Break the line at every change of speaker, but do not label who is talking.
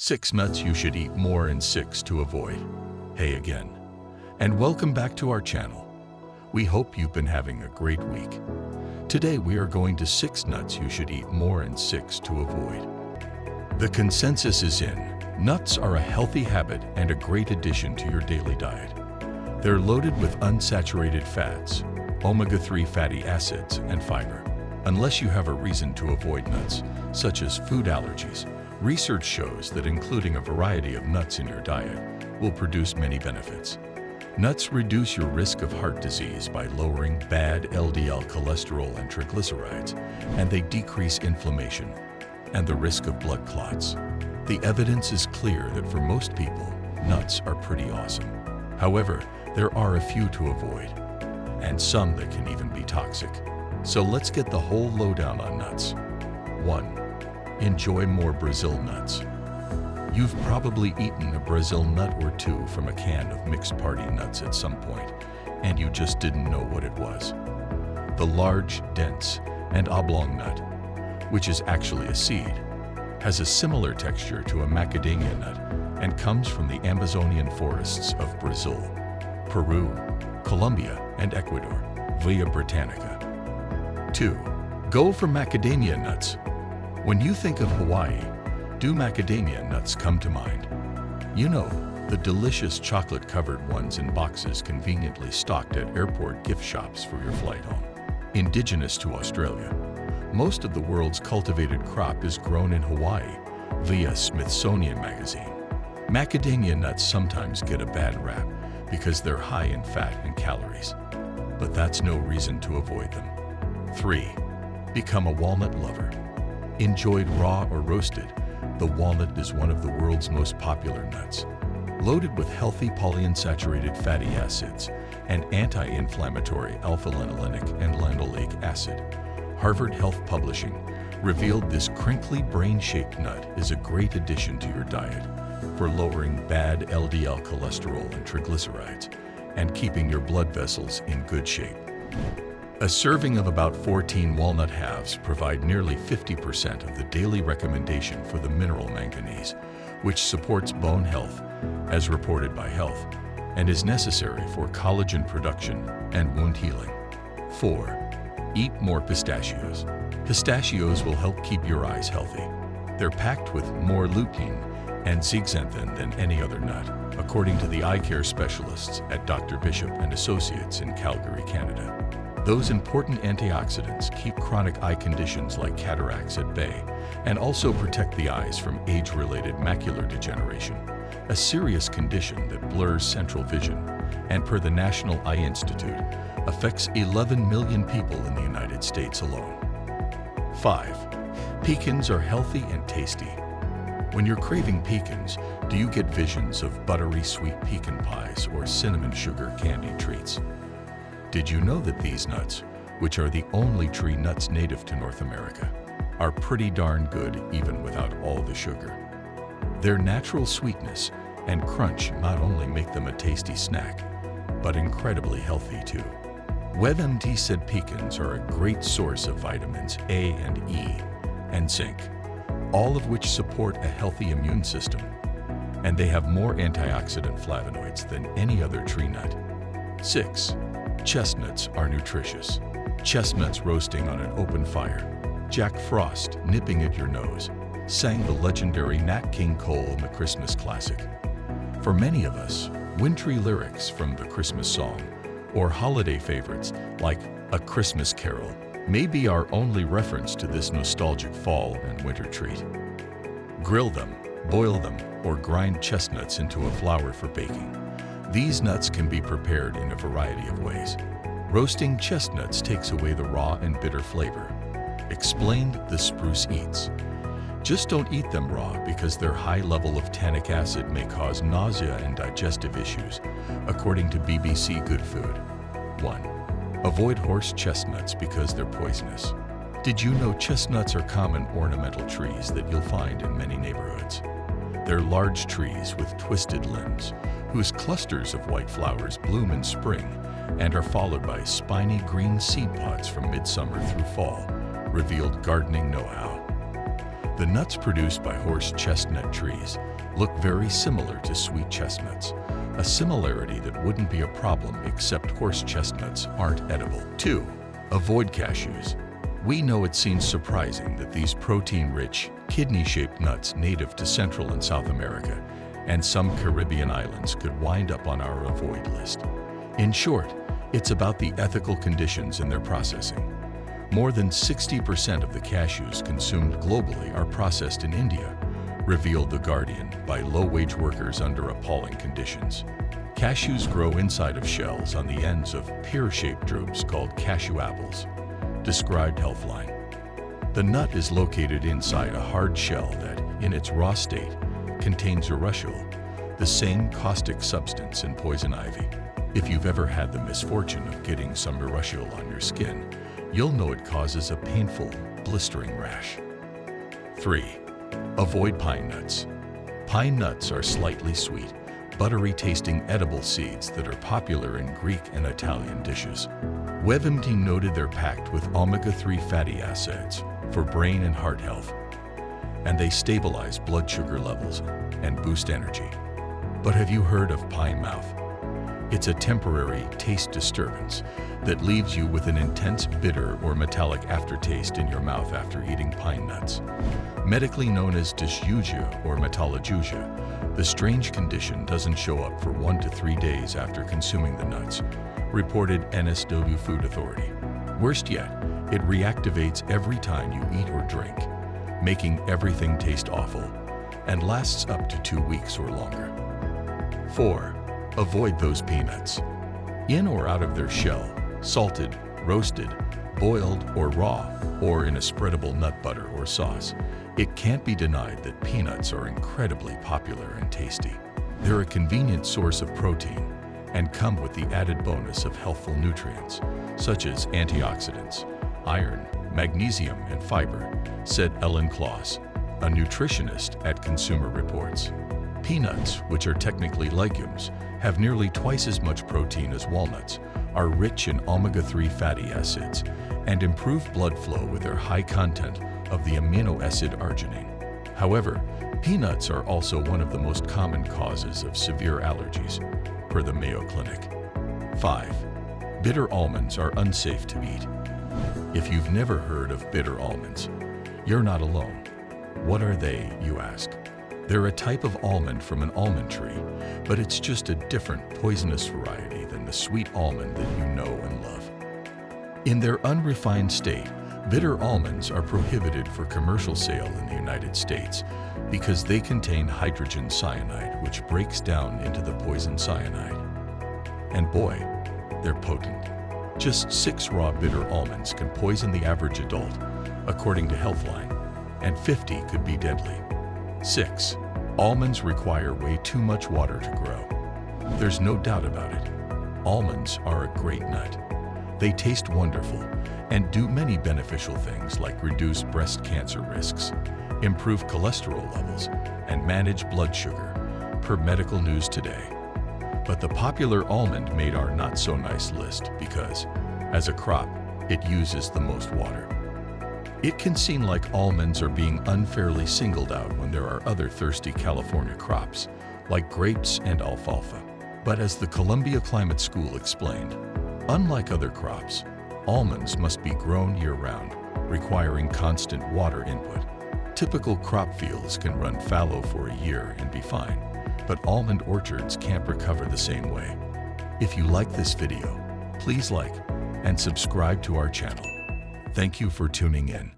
6 nuts you should eat more and 6 to avoid. Hey again, and welcome back to our channel. We hope you've been having a great week. Today we are going to 6 nuts you should eat more and 6 to avoid. The consensus is in. Nuts are a healthy habit and a great addition to your daily diet. They're loaded with unsaturated fats, omega-3 fatty acids, and fiber. Unless you have a reason to avoid nuts, such as food allergies, research shows that including a variety of nuts in your diet will produce many benefits. Nuts reduce your risk of heart disease by lowering bad LDL cholesterol and triglycerides, and they decrease inflammation and the risk of blood clots. The evidence is clear that for most people, nuts are pretty awesome. However, there are a few to avoid, and some that can even be toxic. So let's get the whole lowdown on nuts. 1. Enjoy more Brazil nuts. You've probably eaten a Brazil nut or two from a can of mixed party nuts at some point, and you just didn't know what it was. The large, dense, and oblong nut, which is actually a seed, has a similar texture to a macadamia nut and comes from the Amazonian forests of Brazil, Peru, Colombia, and Ecuador, via Britannica. 2. Go for macadamia nuts. When you think of Hawaii, do macadamia nuts come to mind? You know, the delicious chocolate-covered ones in boxes conveniently stocked at airport gift shops for your flight home. Indigenous to Australia, most of the world's cultivated crop is grown in Hawaii via Smithsonian Magazine. Macadamia nuts sometimes get a bad rap because they're high in fat and calories, but that's no reason to avoid them. 3. Become a walnut lover. Enjoyed raw or roasted, the walnut is one of the world's most popular nuts. Loaded with healthy polyunsaturated fatty acids and anti-inflammatory alpha-linolenic and linoleic acid, Harvard Health Publishing revealed this crinkly brain-shaped nut is a great addition to your diet for lowering bad LDL cholesterol and triglycerides and keeping your blood vessels in good shape. A serving of about 14 walnut halves provide nearly 50% of the daily recommendation for the mineral manganese, which supports bone health, as reported by Health, and is necessary for collagen production and wound healing. 4. Eat more pistachios. Pistachios will help keep your eyes healthy. They're packed with more lutein and zeaxanthin than any other nut, according to the eye care specialists at Dr. Bishop and Associates in Calgary, Canada. Those important antioxidants keep chronic eye conditions like cataracts at bay and also protect the eyes from age-related macular degeneration, a serious condition that blurs central vision and, per the National Eye Institute, affects 11 million people in the United States alone. 5. Pecans are healthy and tasty. When you're craving pecans, do you get visions of buttery sweet pecan pies or cinnamon sugar candy treats? Did you know that these nuts, which are the only tree nuts native to North America, are pretty darn good even without all the sugar? Their natural sweetness and crunch not only make them a tasty snack, but incredibly healthy too. WebMD said pecans are a great source of vitamins A and E and zinc, all of which support a healthy immune system, and they have more antioxidant flavonoids than any other tree nut. 6. Chestnuts are nutritious. Chestnuts roasting on an open fire, Jack Frost nipping at your nose, sang the legendary Nat King Cole in the Christmas classic. For many of us, wintry lyrics from the Christmas song or holiday favorites like A Christmas Carol may be our only reference to this nostalgic fall and winter treat. Grill them, boil them, or grind chestnuts into a flour for baking. These nuts can be prepared in a variety of ways. Roasting chestnuts takes away the raw and bitter flavor, explained the Spruce Eats. Just don't eat them raw because their high level of tannic acid may cause nausea and digestive issues, according to BBC Good Food. 1. Avoid horse chestnuts because they're poisonous. Did you know chestnuts are common ornamental trees that you'll find in many neighborhoods? They're large trees with twisted limbs, whose clusters of white flowers bloom in spring and are followed by spiny green seed pods from midsummer through fall, revealed gardening know-how. The nuts produced by horse chestnut trees look very similar to sweet chestnuts, a similarity that wouldn't be a problem except horse chestnuts aren't edible. 2. Avoid cashews. We know it seems surprising that these protein-rich, kidney-shaped nuts native to Central and South America and some Caribbean islands could wind up on our avoid list. In short, it's about the ethical conditions in their processing. More than 60% of the cashews consumed globally are processed in India, revealed The Guardian, by low-wage workers under appalling conditions. Cashews grow inside of shells on the ends of pear-shaped drupes called cashew apples, described Healthline. The nut is located inside a hard shell that, in its raw state, contains urushiol, the same caustic substance in poison ivy. If you've ever had the misfortune of getting some urushiol on your skin, you'll know it causes a painful, blistering rash. 3. Avoid pine nuts. Pine nuts are slightly sweet, buttery-tasting edible seeds that are popular in Greek and Italian dishes. WebMD noted they're packed with omega-3 fatty acids for brain and heart health, and they stabilize blood sugar levels and boost energy. But have you heard of pine mouth? It's a temporary taste disturbance that leaves you with an intense bitter or metallic aftertaste in your mouth after eating pine nuts. Medically known as dysgeusia or metallojuicia, the strange condition doesn't show up for 1 to 3 days after consuming the nuts, reported NSW Food Authority. Worst yet, it reactivates every time you eat or drink, making everything taste awful, and lasts up to 2 weeks or longer. 4. Avoid those peanuts. In or out of their shell, salted, roasted, boiled, or raw, or in a spreadable nut butter or sauce, it can't be denied that peanuts are incredibly popular and tasty. They're a convenient source of protein and come with the added bonus of healthful nutrients, such as antioxidants, iron, magnesium, and fiber, said Ellen Kloss, a nutritionist at Consumer Reports. Peanuts, which are technically legumes, have nearly twice as much protein as walnuts, are rich in omega-3 fatty acids, and improve blood flow with their high content of the amino acid arginine. However, peanuts are also one of the most common causes of severe allergies, per the Mayo Clinic. 5. Bitter almonds are unsafe to eat. If you've never heard of bitter almonds, you're not alone. What are they, you ask? They're a type of almond from an almond tree, but it's just a different poisonous variety than the sweet almond that you know and love. In their unrefined state, bitter almonds are prohibited for commercial sale in the United States because they contain hydrogen cyanide, which breaks down into the poison cyanide. And boy, they're potent. Just 6 raw bitter almonds can poison the average adult, according to Healthline, and 50 could be deadly. 6. Almonds require way too much water to grow. There's no doubt about it. Almonds are a great nut. They taste wonderful and do many beneficial things like reduce breast cancer risks, improve cholesterol levels, and manage blood sugar, per Medical News Today. But the popular almond made our not-so-nice list because, as a crop, it uses the most water. It can seem like almonds are being unfairly singled out when there are other thirsty California crops, like grapes and alfalfa. But as the Columbia Climate School explained, unlike other crops, almonds must be grown year-round, requiring constant water input. Typical crop fields can run fallow for a year and be fine, but almond orchards can't recover the same way. If you like this video, please like and subscribe to our channel. Thank you for tuning in.